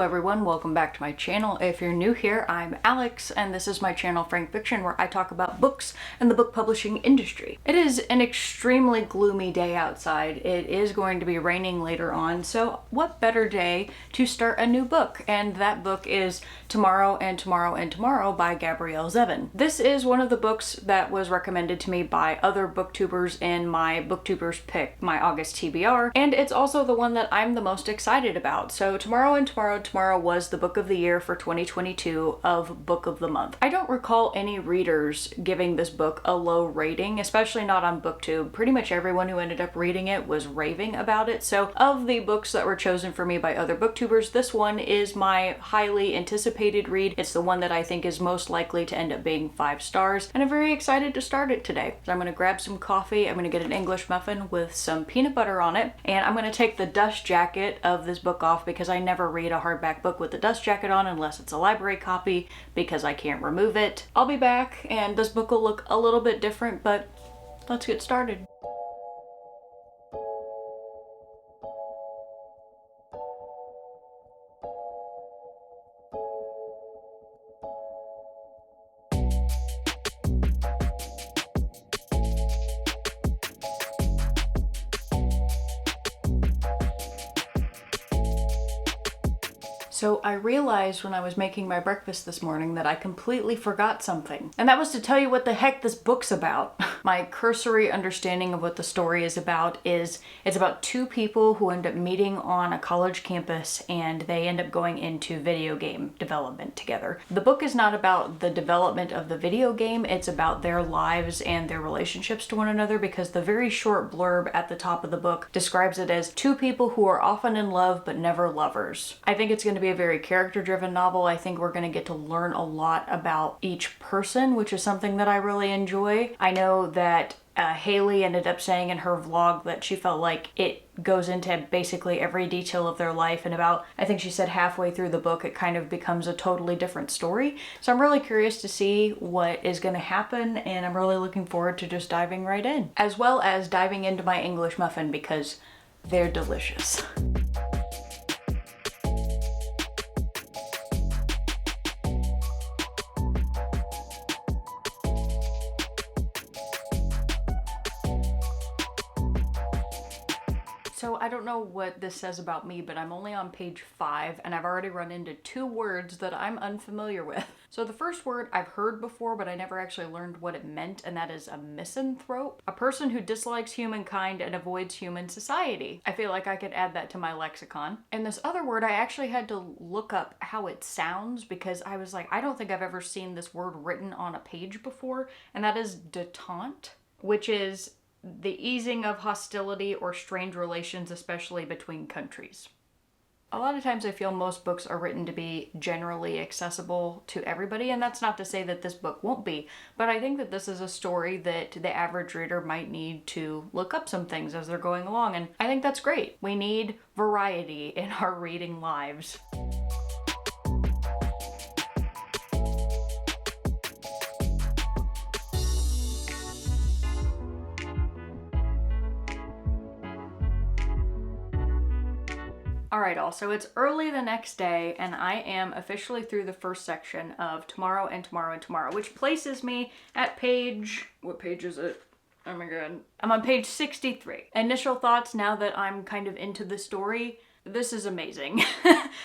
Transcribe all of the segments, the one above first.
everyone, welcome back to my channel. If you're new here, I'm Alex, and this is my channel Frank Fiction, where I talk about books and the book publishing industry. It is an extremely gloomy day outside. It is going to be raining later on, so what better day to start a new book? And that book is Tomorrow and Tomorrow and Tomorrow by Gabrielle Zevin. This is one of the books that was recommended to me by other booktubers in my booktubers pick, my August TBR, and it's also the one that I'm the most excited about. So Tomorrow and Tomorrow and Tomorrow was the book of the year for 2022 of Book of the Month. I don't recall any readers giving this book a low rating, especially not on BookTube. Pretty much everyone who ended up reading it was raving about it. So of the books that were chosen for me by other booktubers, this one is my highly anticipated read. It's the one that I think is most likely to end up being 5 stars, and I'm very excited to start it today. So I'm going to grab some coffee, I'm going to get an English muffin with some peanut butter on it, and I'm going to take the dust jacket of this book off because I never read a hardback book with the dust jacket on unless it's a library copy because I can't remove it. I'll be back and this book will look a little bit different, but let's get started. So I realized when I was making my breakfast this morning that I completely forgot something. And that was to tell you what the heck this book's about. My cursory understanding of what the story is about is it's about 2 people who end up meeting on a college campus and they end up going into video game development together. The book is not about the development of the video game, it's about their lives and their relationships to one another, because the very short blurb at the top of the book describes it as 2 people who are often in love but never lovers. I think it's going to be a very character-driven novel. I think we're going to get to learn a lot about each person, which is something that I really enjoy. I know that Haley ended up saying in her vlog that she felt like it goes into basically every detail of their life, and about, I think she said halfway through the book, it kind of becomes a totally different story. So I'm really curious to see what is going to happen, and I'm really looking forward to just diving right in, as well as diving into my English muffin because they're delicious. So I don't know what this says about me, but I'm only on page 5 and I've already run into 2 words that I'm unfamiliar with. So the first word I've heard before, but I never actually learned what it meant, and that is a misanthrope, a person who dislikes humankind and avoids human society. I feel like I could add that to my lexicon. And this other word, I actually had to look up how it sounds because I was like, I don't think I've ever seen this word written on a page before, and that is détente, which is the easing of hostility or strained relations, especially between countries. A lot of times I feel most books are written to be generally accessible to everybody, and that's not to say that this book won't be, but I think that this is a story that the average reader might need to look up some things as they're going along, and I think that's great. We need variety in our reading lives. Alright, so it's early the next day and I am officially through the first section of Tomorrow and Tomorrow and Tomorrow, which places me at page... what page is it? Oh my god. I'm on page 63. Initial thoughts now that I'm kind of into the story. This is amazing.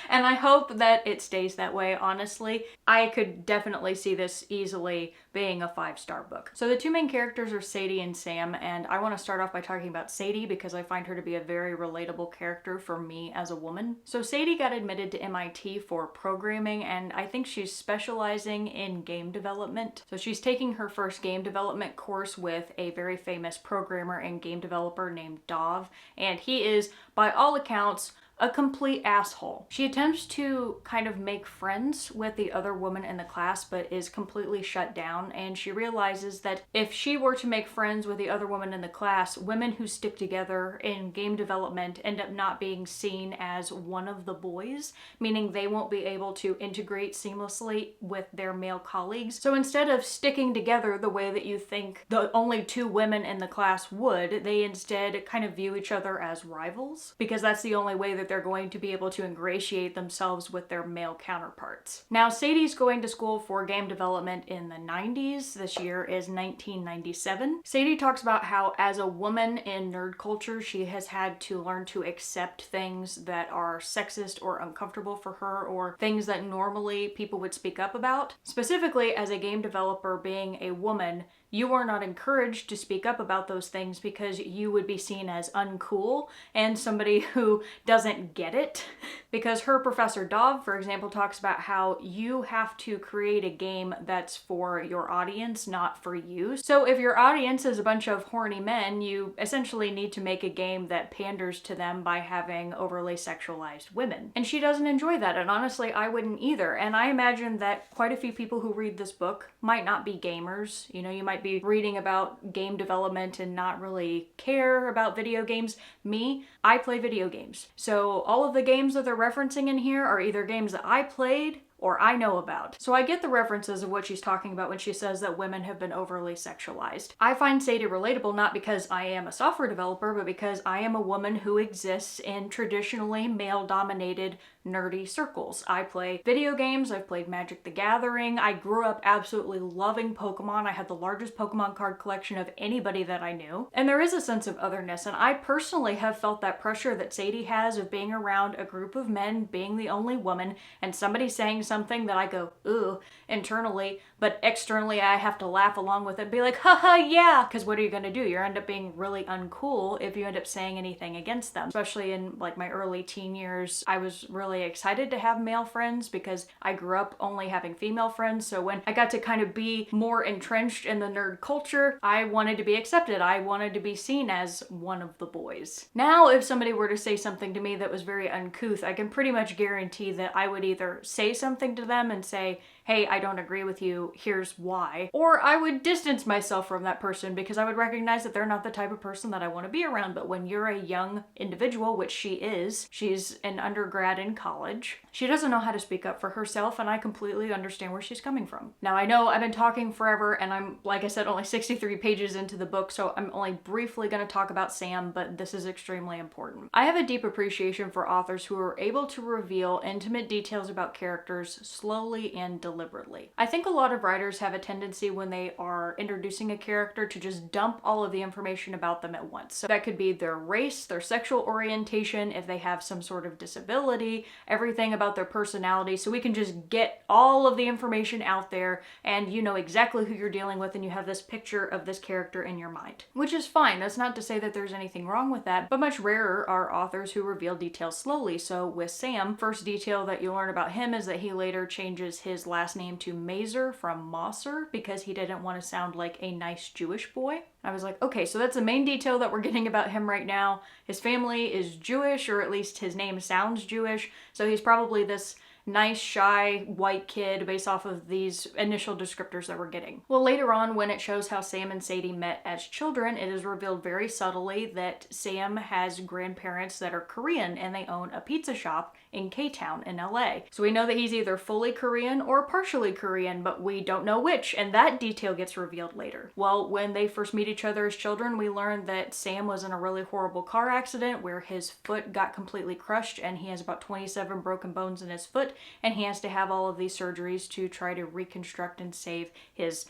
And I hope that it stays that way, honestly. I could definitely see this easily being a 5-star book. So the 2 main characters are Sadie and Sam, and I want to start off by talking about Sadie because I find her to be a very relatable character for me as a woman. So Sadie got admitted to MIT for programming, and I think she's specializing in game development. So she's taking her first game development course with a very famous programmer and game developer named Dov, and he is, by all accounts, a complete asshole. She attempts to kind of make friends with the other woman in the class, but is completely shut down, and she realizes that if she were to make friends with the other woman in the class, women who stick together in game development end up not being seen as one of the boys, meaning they won't be able to integrate seamlessly with their male colleagues. So instead of sticking together the way that you think the only 2 women in the class would, they instead kind of view each other as rivals, because that's the only way that they're going to be able to ingratiate themselves with their male counterparts. Now, Sadie's going to school for game development in the 90s. This year is 1997. Sadie talks about how as a woman in nerd culture, she has had to learn to accept things that are sexist or uncomfortable for her, or things that normally people would speak up about. Specifically, as a game developer, being a woman, you are not encouraged to speak up about those things because you would be seen as uncool and somebody who doesn't get it. Because her professor Dov, for example, talks about how you have to create a game that's for your audience, not for you. So if your audience is a bunch of horny men, you essentially need to make a game that panders to them by having overly sexualized women. And she doesn't enjoy that, and honestly, I wouldn't either. And I imagine that quite a few people who read this book might not be gamers. You know, you might be reading about game development and not really care about video games. Me, I play video games. So all of the games that they're referencing in here are either games that I played or I know about. So I get the references of what she's talking about when she says that women have been overly sexualized. I find Sadie relatable not because I am a software developer, but because I am a woman who exists in traditionally male-dominated nerdy circles. I play video games, I've played Magic the Gathering, I grew up absolutely loving Pokemon, I had the largest Pokemon card collection of anybody that I knew, and there is a sense of otherness, and I personally have felt that pressure that Sadie has of being around a group of men, being the only woman, and somebody saying something that I go, ooh, internally, but externally I have to laugh along with it and be like, haha, yeah, because what are you gonna do? You end up being really uncool if you end up saying anything against them. Especially in like my early teen years, I was really excited to have male friends because I grew up only having female friends, so when I got to kind of be more entrenched in the nerd culture, I wanted to be accepted. I wanted to be seen as one of the boys. Now, if somebody were to say something to me that was very uncouth, I can pretty much guarantee that I would either say something to them and say, hey, I don't agree with you, here's why. Or I would distance myself from that person because I would recognize that they're not the type of person that I want to be around. But when you're a young individual, which she is, she's an undergrad in college, she doesn't know how to speak up for herself, and I completely understand where she's coming from. Now, I know I've been talking forever, and I'm, like I said, only 63 pages into the book, so I'm only briefly going to talk about Sam, but this is extremely important. I have a deep appreciation for authors who are able to reveal intimate details about characters slowly and deliberately. I think a lot of writers have a tendency when they are introducing a character to just dump all of the information about them at once. So that could be their race, their sexual orientation, if they have some sort of disability, everything about their personality, so we can just get all of the information out there and you know exactly who you're dealing with and you have this picture of this character in your mind. Which is fine, that's not to say that there's anything wrong with that, but much rarer are authors who reveal details slowly. So with Sam, first detail that you learn about him is that he later changes his last name to Mazer from Mosser because he didn't want to sound like a nice Jewish boy. I was like, okay, so that's the main detail that we're getting about him right now. His family is Jewish, or at least his name sounds Jewish, so he's probably this nice, shy, white kid based off of these initial descriptors that we're getting. Well, later on, when it shows how Sam and Sadie met as children, it is revealed very subtly that Sam has grandparents that are Korean and they own a pizza shop in K-Town in LA. So we know that he's either fully Korean or partially Korean, but we don't know which, and that detail gets revealed later. Well, when they first meet each other as children, we learn that Sam was in a really horrible car accident where his foot got completely crushed and he has about 27 broken bones in his foot, and he has to have all of these surgeries to try to reconstruct and save his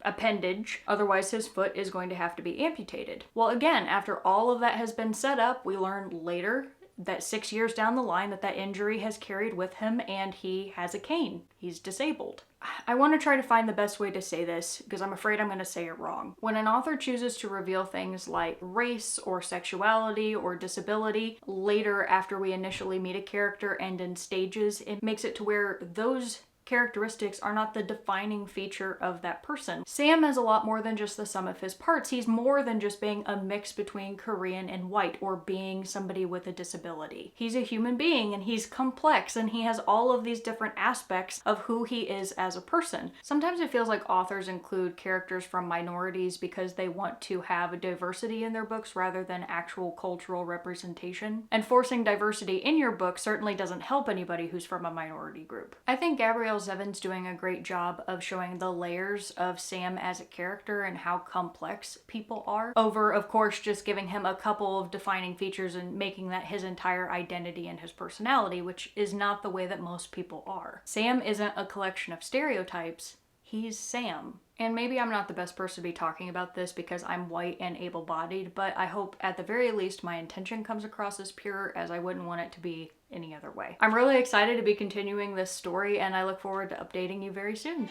appendage, otherwise his foot is going to have to be amputated. Well, again, after all of that has been set up, we learn later that 6 years down the line that injury has carried with him and he has a cane. He's disabled. I want to try to find the best way to say this because I'm afraid I'm going to say it wrong. When an author chooses to reveal things like race or sexuality or disability later after we initially meet a character and in stages, it makes it to where those characteristics are not the defining feature of that person. Sam is a lot more than just the sum of his parts. He's more than just being a mix between Korean and white or being somebody with a disability. He's a human being and he's complex and he has all of these different aspects of who he is as a person. Sometimes it feels like authors include characters from minorities because they want to have diversity in their books rather than actual cultural representation. And forcing diversity in your book certainly doesn't help anybody who's from a minority group. I think Gabrielle Gabrielle Zevin's doing a great job of showing the layers of Sam as a character and how complex people are, over, of course, just giving him a couple of defining features and making that his entire identity and his personality, which is not the way that most people are. Sam isn't a collection of stereotypes, he's Sam. And maybe I'm not the best person to be talking about this because I'm white and able-bodied, but I hope at the very least my intention comes across as pure, as I wouldn't want it to be any other way. I'm really excited to be continuing this story, and I look forward to updating you very soon.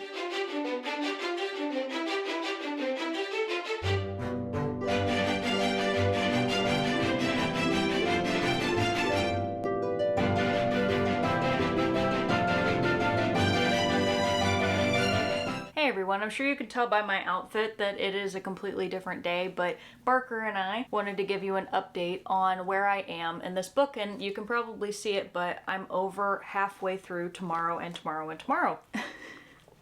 Hey everyone, I'm sure you can tell by my outfit that it is a completely different day, but Barker and I wanted to give you an update on where I am in this book, and you can probably see it, but I'm over halfway through Tomorrow and Tomorrow and Tomorrow.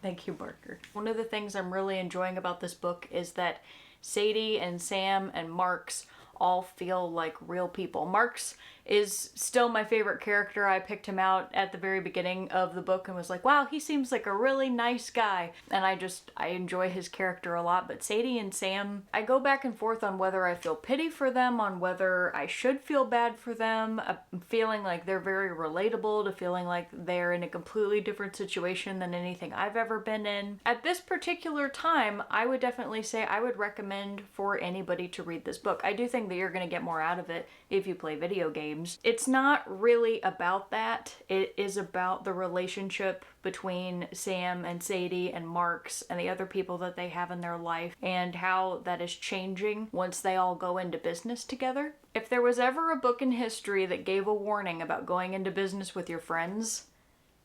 Thank you, Barker. One of the things I'm really enjoying about this book is that Sadie and Sam and Marks all feel like real people. Marks is still my favorite character. I picked him out at the very beginning of the book and was like, wow, he seems like a really nice guy. And I enjoy his character a lot. But Sadie and Sam, I go back and forth on whether I feel pity for them, on whether I should feel bad for them. I'm feeling like they're very relatable, to feeling like they're in a completely different situation than anything I've ever been in. At this particular time, I would definitely say I would recommend for anybody to read this book. I do think that you're going to get more out of it if you play video games. It's not really about that. It is about the relationship between Sam and Sadie and Marks and the other people that they have in their life, and how that is changing once they all go into business together. If there was ever a book in history that gave a warning about going into business with your friends,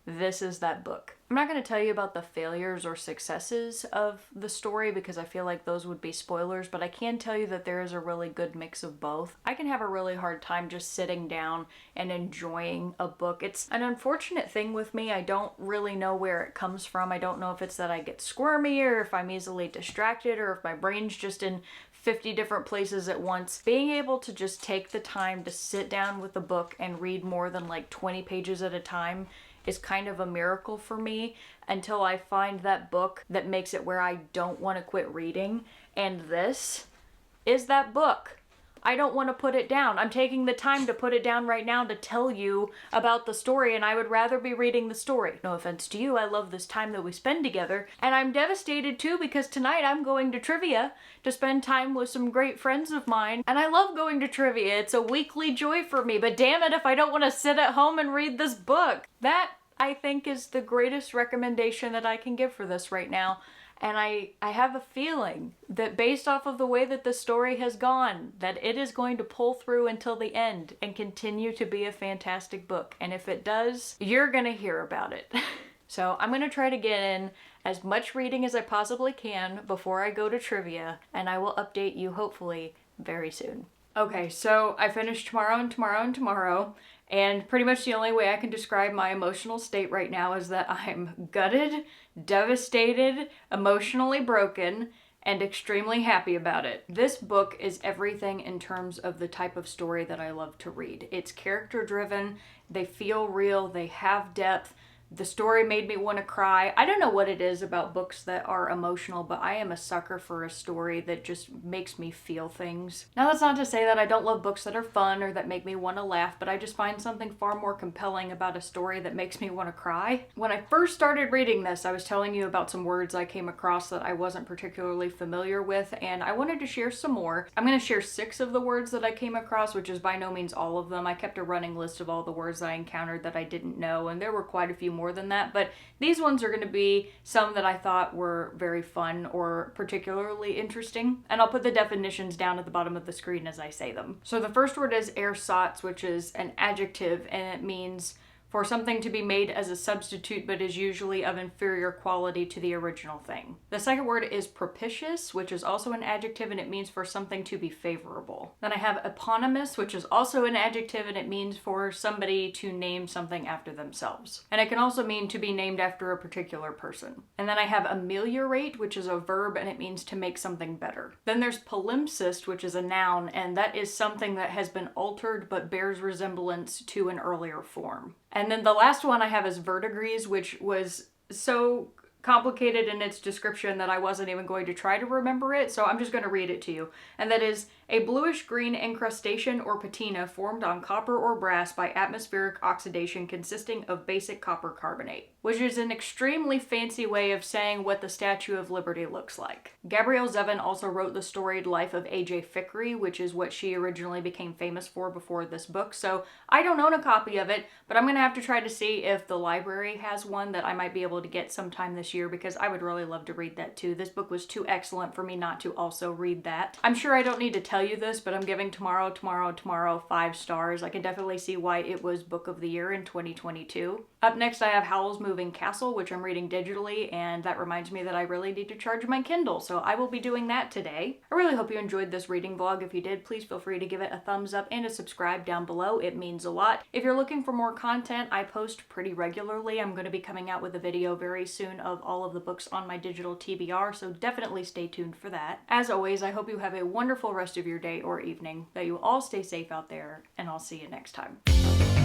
this is that book. I'm not going to tell you about the failures or successes of the story because I feel like those would be spoilers, but I can tell you that there is a really good mix of both. I can have a really hard time just sitting down and enjoying a book. It's an unfortunate thing with me. I don't really know where it comes from. I don't know if it's that I get squirmy, or if I'm easily distracted, or if my brain's just in 50 different places at once. Being able to just take the time to sit down with a book and read more than like 20 pages at a time is kind of a miracle for me, until I find that book that makes it where I don't want to quit reading. And this is that book. I don't want to put it down. I'm taking the time to put it down right now to tell you about the story, and I would rather be reading the story. No offense to you, I love this time that we spend together. And I'm devastated too because tonight I'm going to trivia to spend time with some great friends of mine. And I love going to trivia. It's a weekly joy for me, but damn it if I don't want to sit at home and read this book. That, I think, is the greatest recommendation that I can give for this right now. And I have a feeling that based off of the way that the story has gone, that it is going to pull through until the end and continue to be a fantastic book. And if it does, you're gonna hear about it. So I'm gonna try to get in as much reading as I possibly can before I go to trivia, and I will update you hopefully very soon. Okay, so I finished Tomorrow and Tomorrow and Tomorrow, and pretty much the only way I can describe my emotional state right now is that I'm gutted, devastated, emotionally broken, and extremely happy about it. This book is everything in terms of the type of story that I love to read. It's character driven, they feel real, they have depth. The story made me want to cry. I don't know what it is about books that are emotional, but I am a sucker for a story that just makes me feel things. Now, that's not to say that I don't love books that are fun or that make me want to laugh, but I just find something far more compelling about a story that makes me want to cry. When I first started reading this, I was telling you about some words I came across that I wasn't particularly familiar with, and I wanted to share some more. I'm going to share 6 of the words that I came across, which is by no means all of them. I kept a running list of all the words that I encountered that I didn't know, and there were quite a few more than that, but these ones are going to be some that I thought were very fun or particularly interesting, and I'll put the definitions down at the bottom of the screen as I say them. So the first word is ersatz, which is an adjective, and it means for something to be made as a substitute but is usually of inferior quality to the original thing. The second word is propitious, which is also an adjective, and it means for something to be favorable. Then I have eponymous, which is also an adjective, and it means for somebody to name something after themselves. And it can also mean to be named after a particular person. And then I have ameliorate, which is a verb, and it means to make something better. Then there's palimpsest, which is a noun, and that is something that has been altered but bears resemblance to an earlier form. And then the last one I have is verdigris, which was so complicated in its description that I wasn't even going to try to remember it, so I'm just going to read it to you. And that is, a bluish-green incrustation or patina formed on copper or brass by atmospheric oxidation consisting of basic copper carbonate, which is an extremely fancy way of saying what the Statue of Liberty looks like. Gabrielle Zevin also wrote the storied life of A.J. Fikry, which is what she originally became famous for before this book, so I don't own a copy of it, but I'm going to have to try to see if the library has one that I might be able to get sometime this year, because I would really love to read that too. This book was too excellent for me not to also read that. I'm sure I don't need to tell you this, but I'm giving Tomorrow 5 stars. I can definitely see why it was Book of the Year in 2022. Up next, I have Howl's Moving Castle, which I'm reading digitally, and that reminds me that I really need to charge my Kindle, so I will be doing that today. I really hope you enjoyed this reading vlog. If you did, please feel free to give it a thumbs up and a subscribe down below. It means a lot. If you're looking for more content, I post pretty regularly. I'm going to be coming out with a video very soon of all of the books on my digital TBR, so definitely stay tuned for that. As always, I hope you have a wonderful rest of your day or evening, that you all stay safe out there, and I'll see you next time.